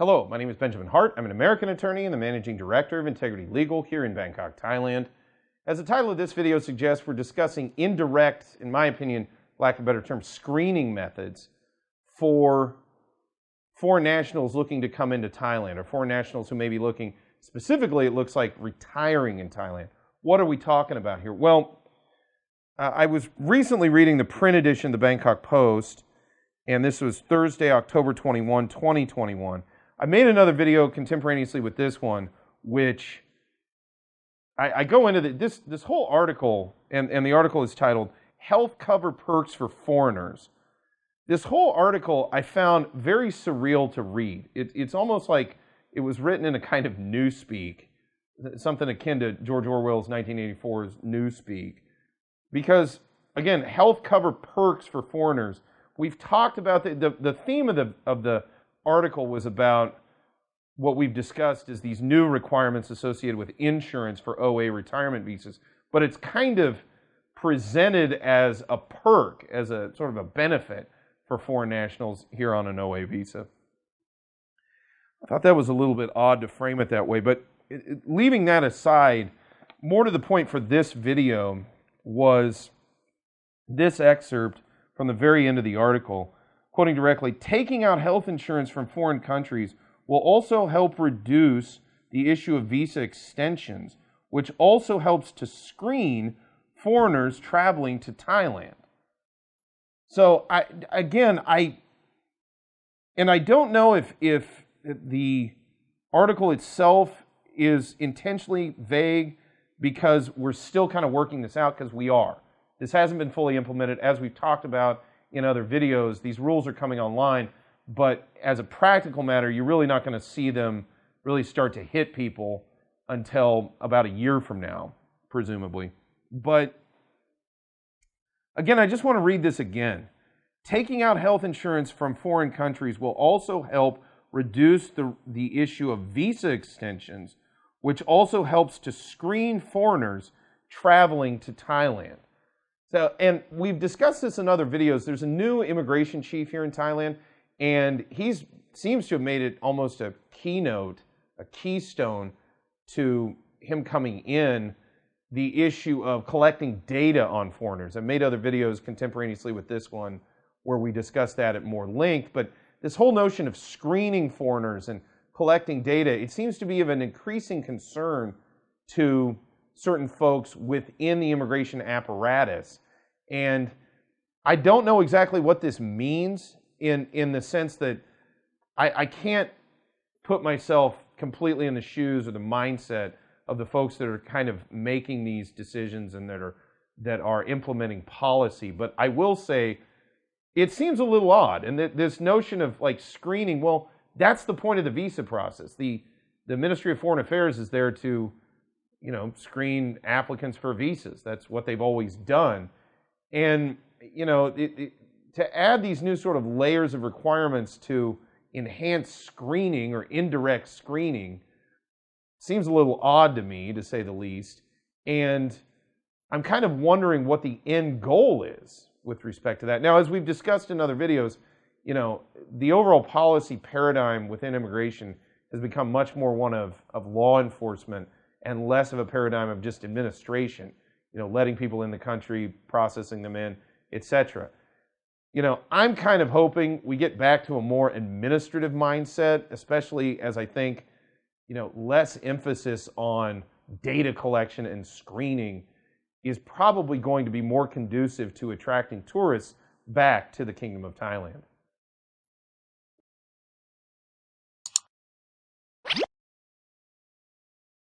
Hello, my name is Benjamin Hart. I'm an American attorney and the Managing Director of Integrity Legal here in Bangkok, Thailand. As the title of this video suggests, we're discussing indirect, in my opinion, lack of a better term, screening methods for foreign nationals looking to come into Thailand, or foreign nationals who may be looking, specifically it looks like retiring in Thailand. What are we talking about here? Well, I was recently reading the print edition of the Bangkok Post, and this was Thursday, October 21, 2021. I made another video contemporaneously with this one, which I go into this whole article, and the article is titled, Health Cover Perks for Foreigners. This whole article I found very surreal to read. It's almost like it was written in a kind of newspeak, something akin to George Orwell's 1984's Newspeak. Because, again, health cover perks for foreigners. We've talked about the theme of the article was about what we've discussed is these new requirements associated with insurance for OA retirement visas, but it's kind of presented as a perk, as a sort of a benefit for foreign nationals here on an OA visa. I thought that was a little bit odd to frame it that way, but leaving that aside, more to the point for this video was this excerpt from the very end of the article. Quoting directly, taking out health insurance from foreign countries will also help reduce the issue of visa extensions, which also helps to screen foreigners traveling to Thailand. So I don't know if the article itself is intentionally vague because we're still kind of working this out, because we are. This hasn't been fully implemented. As we've talked about in other videos, these rules are coming online, but as a practical matter, you're really not going to see them really start to hit people until about a year from now, presumably. But again, I just want to read this again. Taking out health insurance from foreign countries will also help reduce the issue of visa extensions, which also helps to screen foreigners traveling to Thailand. So, and we've discussed this in other videos. There's a new immigration chief here in Thailand, and he seems to have made it almost a keystone to him coming in, the issue of collecting data on foreigners. I've made other videos contemporaneously with this one where we discuss that at more length, but this whole notion of screening foreigners and collecting data, it seems to be of an increasing concern to certain folks within the immigration apparatus. And I don't know exactly what this means in the sense that I can't put myself completely in the shoes or the mindset of the folks that are kind of making these decisions and that are implementing policy. But I will say it seems a little odd. And this notion of like screening, well, that's the point of the visa process. The Ministry of Foreign Affairs is there to, screen applicants for visas. That's what they've always done. And, to add these new sort of layers of requirements to enhance screening or indirect screening seems a little odd to me, to say the least. And I'm kind of wondering what the end goal is with respect to that. Now, as we've discussed in other videos, the overall policy paradigm within immigration has become much more one of law enforcement and less of a paradigm of just administration, letting people in the country, processing them in, etc. I'm kind of hoping we get back to a more administrative mindset, especially as I think, less emphasis on data collection and screening is probably going to be more conducive to attracting tourists back to the Kingdom of Thailand.